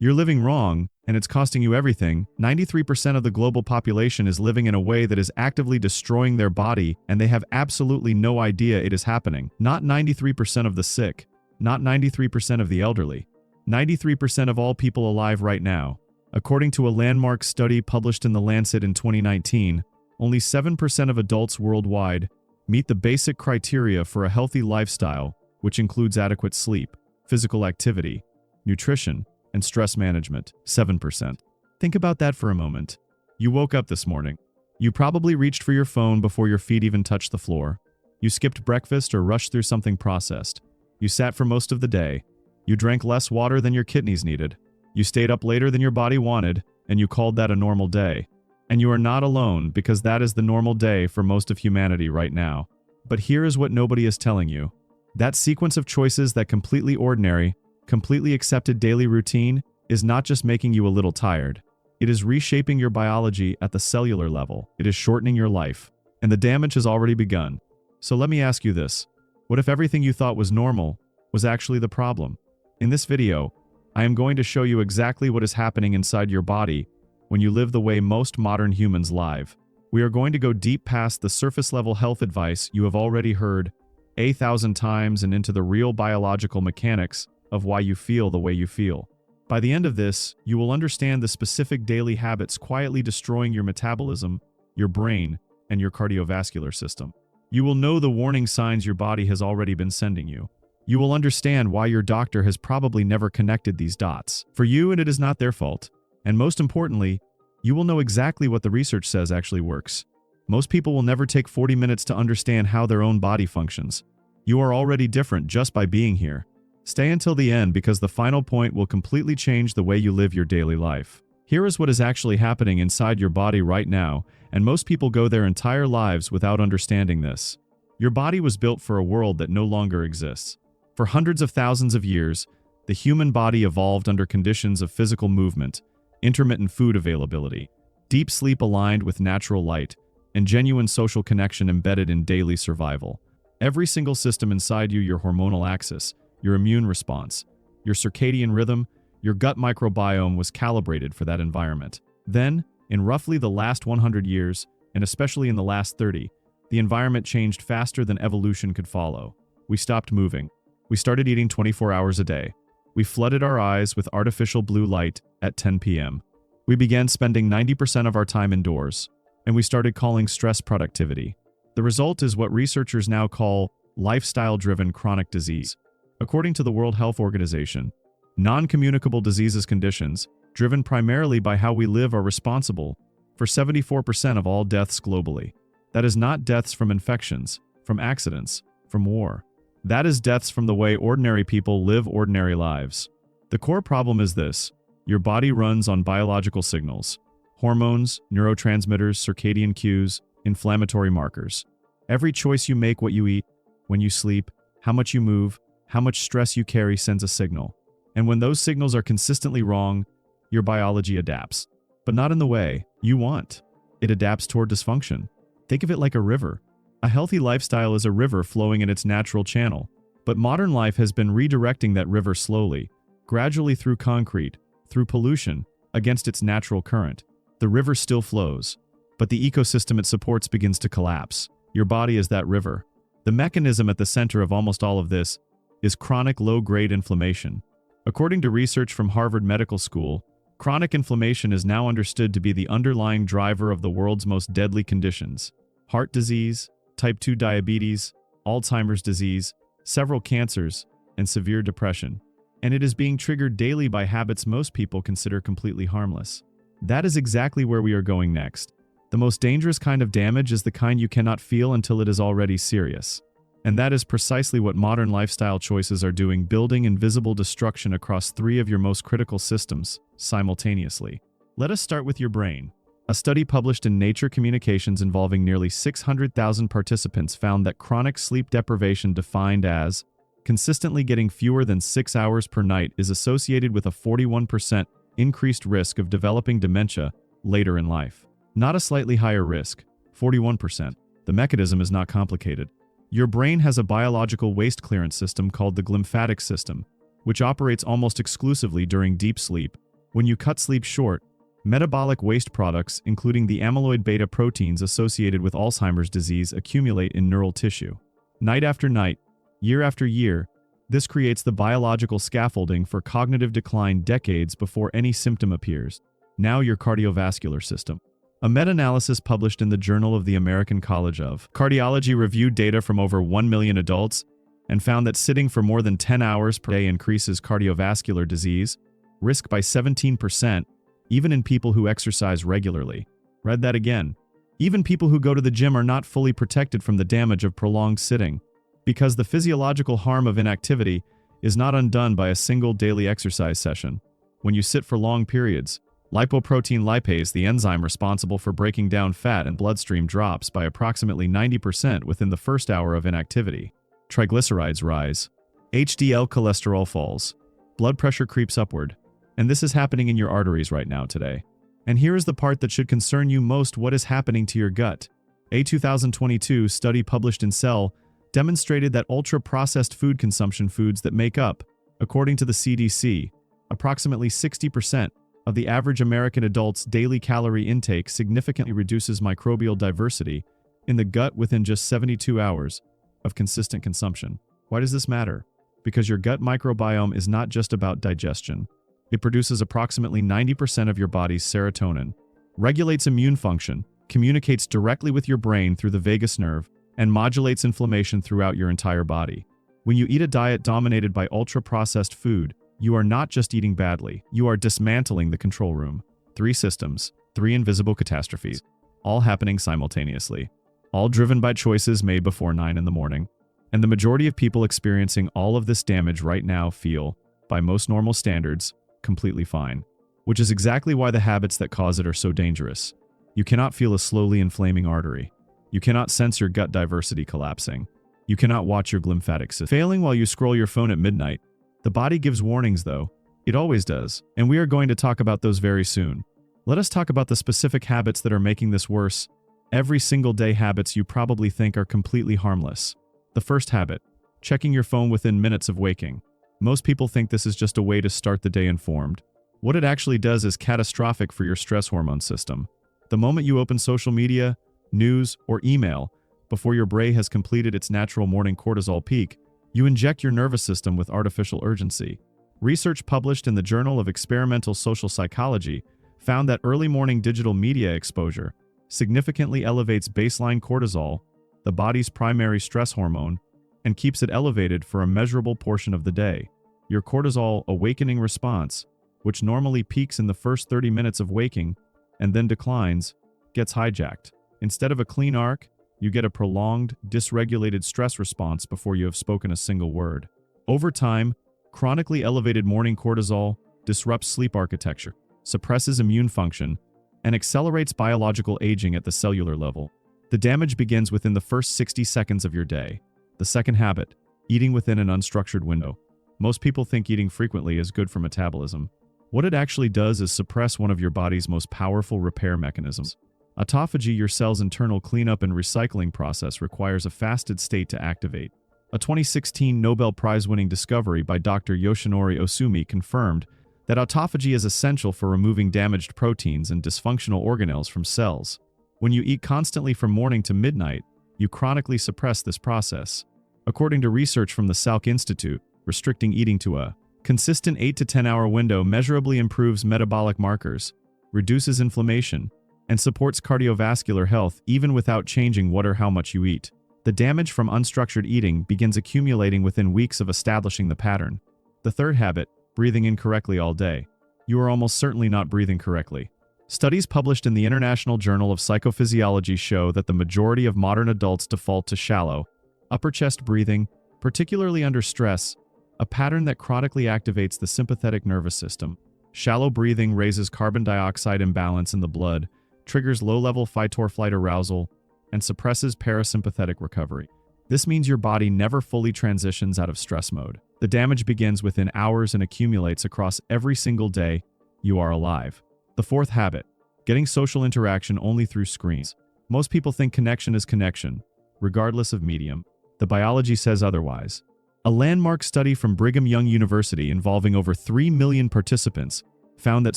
You're living wrong, and it's costing you everything. 93% of the global population is living in a way that is actively destroying their body, and they have absolutely no idea it is happening. Not 93% of the sick, not 93% of the elderly, 93% of all people alive right now. According to a landmark study published in The Lancet in 2019, only 7% of adults worldwide meet the basic criteria for a healthy lifestyle, which includes adequate sleep, physical activity, nutrition, and stress management. 7%. Think about that for a moment. You woke up this morning. You probably reached for your phone before your feet even touched the floor. You skipped breakfast or rushed through something processed. You sat for most of the day. You drank less water than your kidneys needed. You stayed up later than your body wanted, and you called that a normal day. And you are not alone, because that is the normal day for most of humanity right now. But here is what nobody is telling you. That sequence of choices, that completely ordinary, completely accepted daily routine, is not just making you a little tired. It is reshaping your biology at the cellular level. It is shortening your life. And the damage has already begun. So let me ask you this. What if everything you thought was normal was actually the problem? In this video, I am going to show you exactly what is happening inside your body when you live the way most modern humans live. We are going to go deep past the surface-level health advice you have already heard 1,000 times and into the real biological mechanics of why you feel the way you feel. By the end of this, you will understand the specific daily habits quietly destroying your metabolism, your brain, and your cardiovascular system. You will know the warning signs your body has already been sending you. You will understand why your doctor has probably never connected these dots for you, and it is not their fault. And most importantly, you will know exactly what the research says actually works. Most people will never take 40 minutes to understand how their own body functions. You are already different just by being here. Stay until the end, because the final point will completely change the way you live your daily life. Here is what is actually happening inside your body right now, and most people go their entire lives without understanding this. Your body was built for a world that no longer exists. For hundreds of thousands of years, the human body evolved under conditions of physical movement, intermittent food availability, deep sleep aligned with natural light, and genuine social connection embedded in daily survival. Every single system inside you, your hormonal axis, your immune response, your circadian rhythm, your gut microbiome, was calibrated for that environment. Then, in roughly the last 100 years, and especially in the last 30, the environment changed faster than evolution could follow. We stopped moving. We started eating 24 hours a day. We flooded our eyes with artificial blue light at 10 p.m. We began spending 90% of our time indoors, and we started calling stress productivity. The result is what researchers now call lifestyle-driven chronic disease. According to the World Health Organization, non-communicable diseases conditions, driven primarily by how we live, are responsible for 74% of all deaths globally. That is not deaths from infections, from accidents, from war. That is deaths from the way ordinary people live ordinary lives. The core problem is this: your body runs on biological signals, hormones, neurotransmitters, circadian cues, inflammatory markers. Every choice you make, what you eat, when you sleep, how much you move, how much stress you carry, sends a signal. And when those signals are consistently wrong, your biology adapts. But not in the way you want. It adapts toward dysfunction. Think of it like a river. A healthy lifestyle is a river flowing in its natural channel. But modern life has been redirecting that river slowly, gradually, through concrete, through pollution, against its natural current. The river still flows, but the ecosystem it supports begins to collapse. Your body is that river. The mechanism at the center of almost all of this is chronic low-grade inflammation. According to research from Harvard Medical School, chronic inflammation is now understood to be the underlying driver of the world's most deadly conditions: heart disease, type 2 diabetes, Alzheimer's disease, several cancers, and severe depression. And it is being triggered daily by habits most people consider completely harmless. That is exactly where we are going next. The most dangerous kind of damage is the kind you cannot feel until it is already serious. And that is precisely what modern lifestyle choices are doing, building invisible destruction across 3 of your most critical systems simultaneously. Let us start with your brain. A study published in Nature Communications involving nearly 600,000 participants found that chronic sleep deprivation, defined as consistently getting fewer than 6 hours per night, is associated with a 41% increased risk of developing dementia later in life. Not a slightly higher risk, 41%. The mechanism is not complicated. Your brain has a biological waste clearance system called the glymphatic system, which operates almost exclusively during deep sleep When you cut sleep short, metabolic waste products, including the amyloid beta proteins associated with Alzheimer's disease, accumulate in neural tissue. Night after night, year after year, this creates the biological scaffolding for cognitive decline decades before any symptom appears. Now your cardiovascular system. A meta-analysis published in the Journal of the American College of Cardiology reviewed data from over 1 million adults and found that sitting for more than 10 hours per day increases cardiovascular disease risk by 17%, even in people who exercise regularly. Read that again. Even people who go to the gym are not fully protected from the damage of prolonged sitting, because the physiological harm of inactivity is not undone by a single daily exercise session. When you sit for long periods, lipoprotein lipase, the enzyme responsible for breaking down fat and bloodstream, drops by approximately 90% within the first hour of inactivity. Triglycerides rise. HDL cholesterol falls. Blood pressure creeps upward. And this is happening in your arteries right now today. And here is the part that should concern you most: what is happening to your gut? A 2022 study published in Cell demonstrated that ultra-processed food consumption, foods that make up, according to the CDC, approximately 60% of the average American adult's daily calorie intake, significantly reduces microbial diversity in the gut within just 72 hours of consistent consumption. Why does this matter? Because your gut microbiome is not just about digestion. It produces approximately 90% of your body's serotonin, regulates immune function, communicates directly with your brain through the vagus nerve, and modulates inflammation throughout your entire body. When you eat a diet dominated by ultra-processed food, you are not just eating badly, you are dismantling the control room. 3 systems, 3 invisible catastrophes, all happening simultaneously, all driven by choices made before 9 in the morning. And the majority of people experiencing all of this damage right now feel, by most normal standards, completely fine. Which is exactly why the habits that cause it are so dangerous. You cannot feel a slowly inflaming artery. You cannot sense your gut diversity collapsing. You cannot watch your lymphatic system failing while you scroll your phone at midnight. The body gives warnings though. It always does. And we are going to talk about those very soon. Let us talk about the specific habits that are making this worse. Every single day habits you probably think are completely harmless. The first habit, checking your phone within minutes of waking. Most people think this is just a way to start the day informed. What it actually does is catastrophic for your stress hormone system. The moment you open social media, news, or email, before your brain has completed its natural morning cortisol peak, you inject your nervous system with artificial urgency. Research published in the Journal of Experimental Social Psychology found that early morning digital media exposure significantly elevates baseline cortisol, the body's primary stress hormone, and keeps it elevated for a measurable portion of the day. Your cortisol awakening response, which normally peaks in the first 30 minutes of waking and then declines, gets hijacked. Instead of a clean arc, you get a prolonged, dysregulated stress response before you have spoken a single word. Over time, chronically elevated morning cortisol disrupts sleep architecture, suppresses immune function, and accelerates biological aging at the cellular level. The damage begins within the first 60 seconds of your day. The second habit, eating within an unstructured window. Most people think eating frequently is good for metabolism. What it actually does is suppress one of your body's most powerful repair mechanisms. Autophagy, your cell's internal cleanup and recycling process, requires a fasted state to activate. A 2016 Nobel Prize-winning discovery by Dr. Yoshinori Osumi confirmed that autophagy is essential for removing damaged proteins and dysfunctional organelles from cells. When you eat constantly from morning to midnight, you chronically suppress this process. According to research from the Salk Institute, restricting eating to a consistent 8 to 10 hour window measurably improves metabolic markers, reduces inflammation, and supports cardiovascular health even without changing what or how much you eat. The damage from unstructured eating begins accumulating within weeks of establishing the pattern. The third habit, breathing incorrectly all day. You are almost certainly not breathing correctly. Studies published in the International Journal of Psychophysiology show that the majority of modern adults default to shallow, upper chest breathing, particularly under stress, a pattern that chronically activates the sympathetic nervous system. Shallow breathing raises carbon dioxide imbalance in the blood, triggers low-level fight-or-flight arousal, and suppresses parasympathetic recovery. This means your body never fully transitions out of stress mode. The damage begins within hours and accumulates across every single day you are alive. The fourth habit, getting social interaction only through screens. Most people think connection is connection, regardless of medium. The biology says otherwise. A landmark study from Brigham Young University involving over 3 million participants found that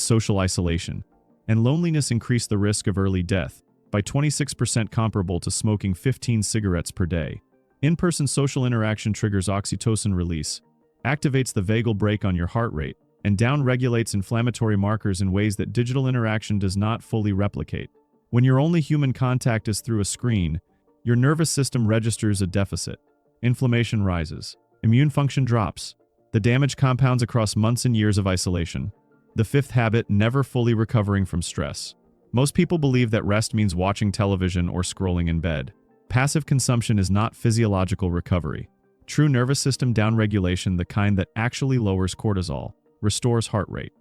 social isolation and loneliness increase the risk of early death by 26%, comparable to smoking 15 cigarettes per day. In-person social interaction triggers oxytocin release, activates the vagal brake on your heart rate, and down-regulates inflammatory markers in ways that digital interaction does not fully replicate. When your only human contact is through a screen, your nervous system registers a deficit. Inflammation rises. Immune function drops. The damage compounds across months and years of isolation. The fifth habit: never fully recovering from stress. Most people believe that rest means watching television or scrolling in bed. Passive consumption is not physiological recovery. True nervous system downregulation, the kind that actually lowers cortisol, restores heart rate,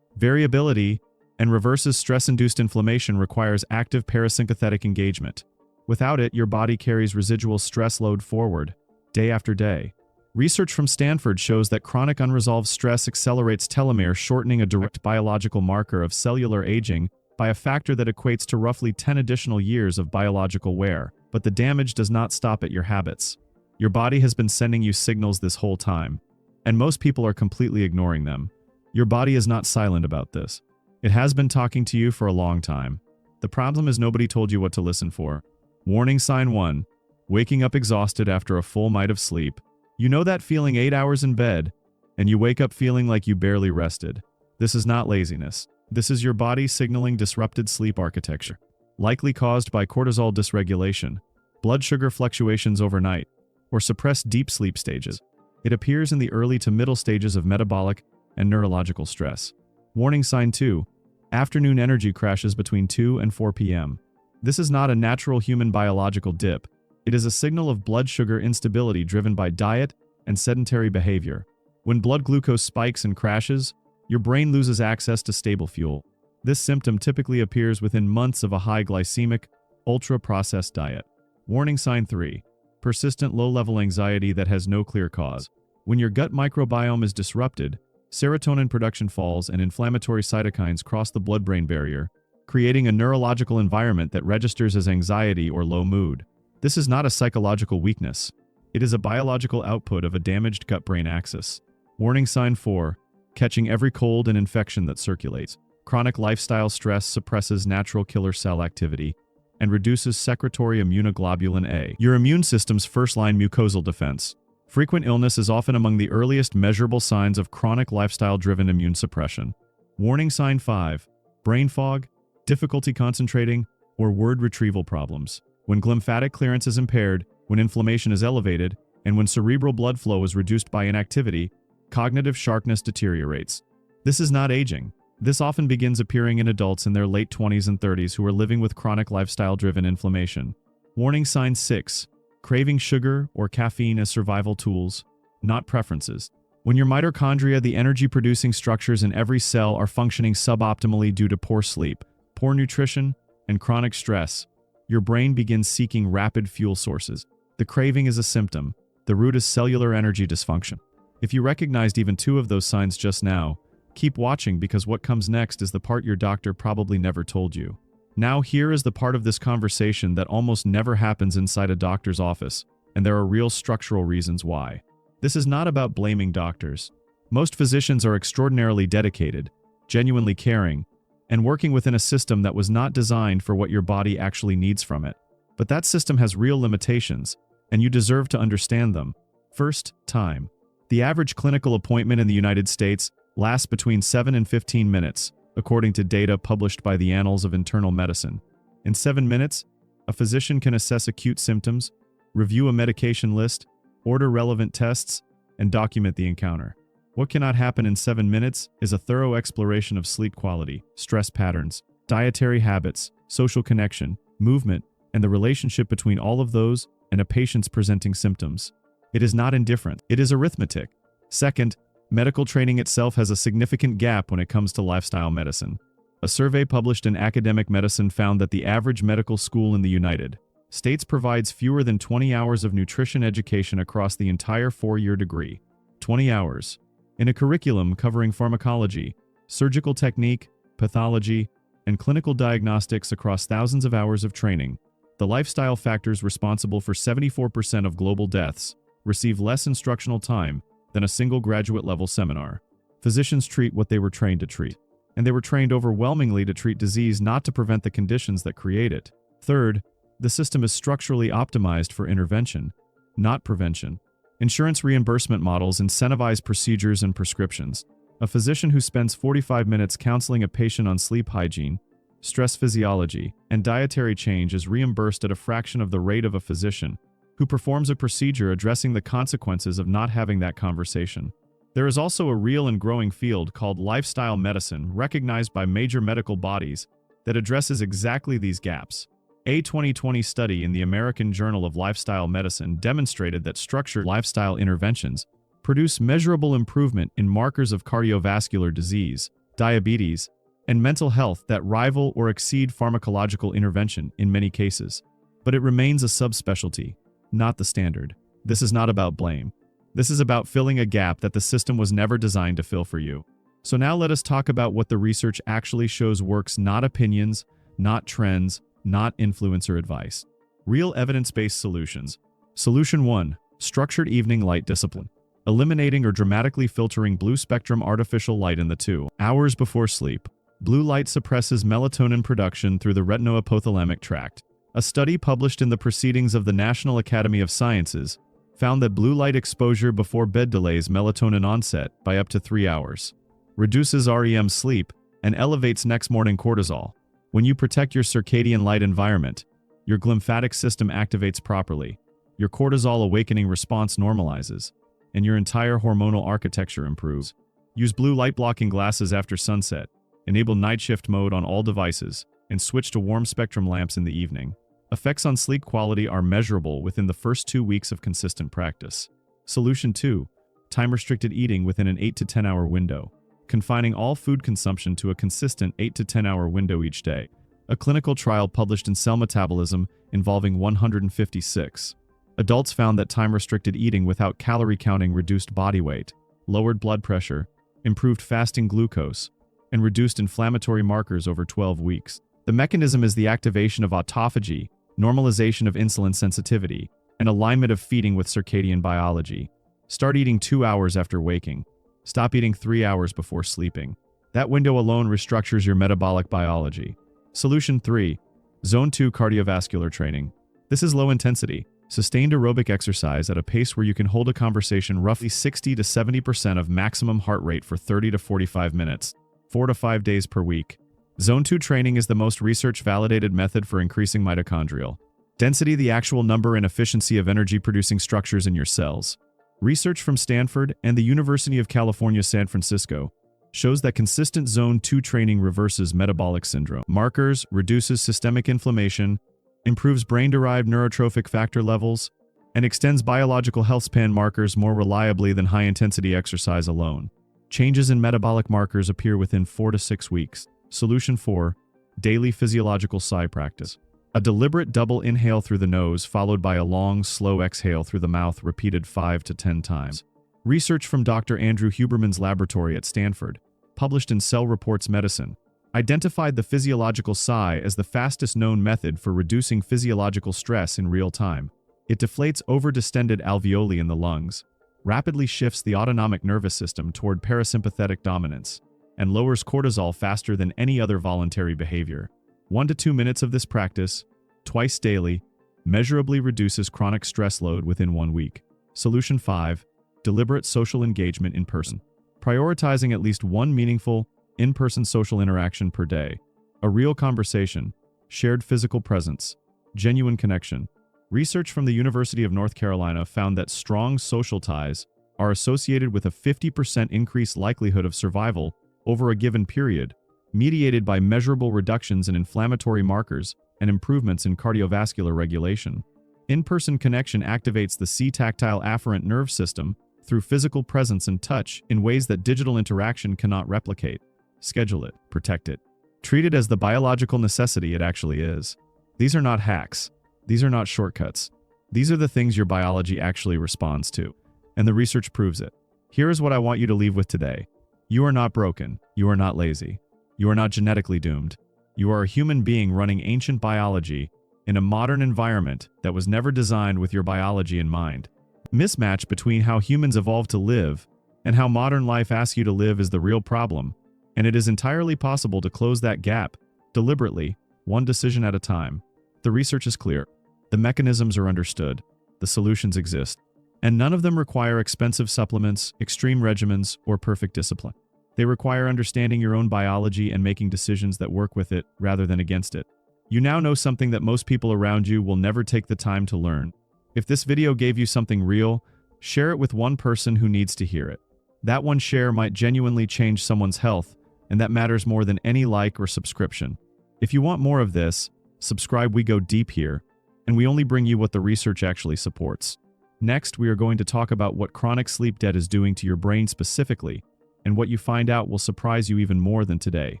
variability, and reverses stress-induced inflammation, requires active parasympathetic engagement. Without it, your body carries residual stress load forward, day after day. Research from Stanford shows that chronic unresolved stress accelerates telomere shortening, a direct biological marker of cellular aging, by a factor that equates to roughly 10 additional years of biological wear. But the damage does not stop at your habits. Your body has been sending you signals this whole time, and most people are completely ignoring them. Your body is not silent about this. It has been talking to you for a long time. The problem is nobody told you what to listen for. Warning sign 1. Waking up exhausted after a full night of sleep. You know that feeling 8 hours in bed, and you wake up feeling like you barely rested. This is not laziness. This is your body signaling disrupted sleep architecture, likely caused by cortisol dysregulation, blood sugar fluctuations overnight, or suppressed deep sleep stages. It appears in the early to middle stages of metabolic and neurological stress. Warning sign 2. Afternoon energy crashes between 2 and 4 p.m. This is not a natural human biological dip. It is a signal of blood sugar instability driven by diet and sedentary behavior. When blood glucose spikes and crashes, your brain loses access to stable fuel. This symptom typically appears within months of a high glycemic, ultra-processed diet. Warning sign 3. Persistent low-level anxiety that has no clear cause. When your gut microbiome is disrupted, serotonin production falls and inflammatory cytokines cross the blood-brain barrier, creating a neurological environment that registers as anxiety or low mood. This is not a psychological weakness. It is a biological output of a damaged gut-brain axis. Warning sign 4. Catching every cold and infection that circulates. Chronic lifestyle stress suppresses natural killer cell activity and reduces secretory immunoglobulin A, your immune system's first-line mucosal defense. Frequent illness is often among the earliest measurable signs of chronic lifestyle-driven immune suppression. Warning sign 5. Brain fog, difficulty concentrating, or word retrieval problems. When glymphatic clearance is impaired, when inflammation is elevated, and when cerebral blood flow is reduced by inactivity, cognitive sharpness deteriorates. This is not aging. This often begins appearing in adults in their late 20s and 30s who are living with chronic lifestyle-driven inflammation. Warning sign 6. Craving sugar or caffeine as survival tools, not preferences. When your mitochondria, the energy-producing structures in every cell, are functioning suboptimally due to poor sleep, poor nutrition, and chronic stress, your brain begins seeking rapid fuel sources. The craving is a symptom. The root is cellular energy dysfunction. If you recognized even 2 of those signs just now, keep watching, because what comes next is the part your doctor probably never told you. Now here is the part of this conversation that almost never happens inside a doctor's office, and there are real structural reasons why. This is not about blaming doctors. Most physicians are extraordinarily dedicated, genuinely caring, and working within a system that was not designed for what your body actually needs from it. But that system has real limitations, and you deserve to understand them. First, time. The average clinical appointment in the United States lasts between 7 and 15 minutes, according to data published by the Annals of Internal Medicine. In 7 minutes, a physician can assess acute symptoms, review a medication list, order relevant tests, and document the encounter. What cannot happen in 7 minutes is a thorough exploration of sleep quality, stress patterns, dietary habits, social connection, movement, and the relationship between all of those and a patient's presenting symptoms. It is not indifferent, it is arithmetic. Second, medical training itself has a significant gap when it comes to lifestyle medicine. A survey published in Academic Medicine found that the average medical school in the United States provides fewer than 20 hours of nutrition education across the entire 4-year degree. 20 hours. In a curriculum covering pharmacology, surgical technique, pathology, and clinical diagnostics across thousands of hours of training, the lifestyle factors responsible for 74% of global deaths receive less instructional time than a single graduate-level seminar. Physicians treat what they were trained to treat. and they were trained overwhelmingly to treat disease, not to prevent the conditions that create it. Third, the system is structurally optimized for intervention, not prevention. Insurance reimbursement models incentivize procedures and prescriptions. A physician who spends 45 minutes counseling a patient on sleep hygiene, stress physiology, and dietary change is reimbursed at a fraction of the rate of a physician who performs a procedure addressing the consequences of not having that conversation. There is also a real and growing field called lifestyle medicine, recognized by major medical bodies, that addresses exactly these gaps. A 2020 study in the American Journal of Lifestyle Medicine demonstrated that structured lifestyle interventions produce measurable improvement in markers of cardiovascular disease, diabetes, and mental health that rival or exceed pharmacological intervention in many cases. But it remains a subspecialty, not the standard. This is not about blame. This is about filling a gap that the system was never designed to fill for you. So now let us talk about what the research actually shows works, not opinions, not trends, not influencer advice. Real evidence-based solutions. Solution 1. Structured evening light discipline. Eliminating or dramatically filtering blue spectrum artificial light in the 2 hours before sleep. Blue light suppresses melatonin production through the retinohypothalamic tract. A study published in the Proceedings of the National Academy of Sciences found that blue light exposure before bed delays melatonin onset by up to 3 hours, reduces REM sleep, and elevates next morning cortisol. When you protect your circadian light environment, your glymphatic system activates properly, your cortisol awakening response normalizes, and your entire hormonal architecture improves. Use blue light blocking glasses after sunset, enable night shift mode on all devices, and switch to warm spectrum lamps in the evening. Effects on sleep quality are measurable within the first 2 weeks of consistent practice. Solution 2. Time-restricted eating within an 8 to 10 hour window. Confining all food consumption to a consistent 8 to 10 hour window each day. A clinical trial published in Cell Metabolism involving 156 adults found that time-restricted eating without calorie counting reduced body weight, lowered blood pressure, improved fasting glucose, and reduced inflammatory markers over 12 weeks. The mechanism is the activation of autophagy, normalization of insulin sensitivity, and alignment of feeding with circadian biology. Start eating 2 hours after waking. Stop eating 3 hours before sleeping. That window alone restructures your metabolic biology. Solution 3. Zone 2 cardiovascular training. This is low-intensity, sustained aerobic exercise at a pace where you can hold a conversation roughly 60 to 70% of maximum heart rate for 30 to 45 minutes, 4 to 5 days per week. Zone 2 training is the most research-validated method for increasing mitochondrial density, the actual number and efficiency of energy-producing structures in your cells. Research from Stanford and the University of California, San Francisco shows that consistent Zone 2 training reverses metabolic syndrome markers, reduces systemic inflammation, improves brain-derived neurotrophic factor levels, and extends biological health span markers more reliably than high-intensity exercise alone. Changes in metabolic markers appear within 4 to 6 weeks. Solution 4. Daily physiological psi practice. A deliberate double inhale through the nose followed by a long, slow exhale through the mouth repeated 5 to 10 times. Research from Dr. Andrew Huberman's laboratory at Stanford, published in Cell Reports Medicine, identified the physiological sigh as the fastest known method for reducing physiological stress in real time. It deflates overdistended alveoli in the lungs, rapidly shifts the autonomic nervous system toward parasympathetic dominance, and lowers cortisol faster than any other voluntary behavior. 1 to 2 minutes of this practice, twice daily, measurably reduces chronic stress load within 1 week. Solution 5. Deliberate social engagement in person. Prioritizing at least one meaningful, in-person social interaction per day. A real conversation, shared physical presence, genuine connection. Research from the University of North Carolina found that strong social ties are associated with a 50% increased likelihood of survival over a given period, mediated by measurable reductions in inflammatory markers and improvements in cardiovascular regulation. In-person connection activates the C-tactile afferent nerve system through physical presence and touch in ways that digital interaction cannot replicate. Schedule it, protect it. Treat it as the biological necessity it actually is. These are not hacks. These are not shortcuts. These are the things your biology actually responds to. And the research proves it. Here is what I want you to leave with today. You are not broken. You are not lazy. You are not genetically doomed. You are a human being running ancient biology in a modern environment that was never designed with your biology in mind. Mismatch between how humans evolved to live and how modern life asks you to live is the real problem, And it is entirely possible to close that gap, deliberately, one decision at a time. The research is clear. The mechanisms are understood. The solutions exist. And none of them require expensive supplements, extreme regimens, or perfect discipline. They require understanding your own biology and making decisions that work with it rather than against it. You now know something that most people around you will never take the time to learn. If this video gave you something real, share it with one person who needs to hear it. That one share might genuinely change someone's health, and that matters more than any like or subscription. If you want more of this, subscribe. We go deep here, and we only bring you what the research actually supports. Next, we are going to talk about what chronic sleep debt is doing to your brain specifically, and what you find out will surprise you even more than today.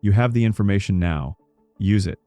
You have the information now. Use it.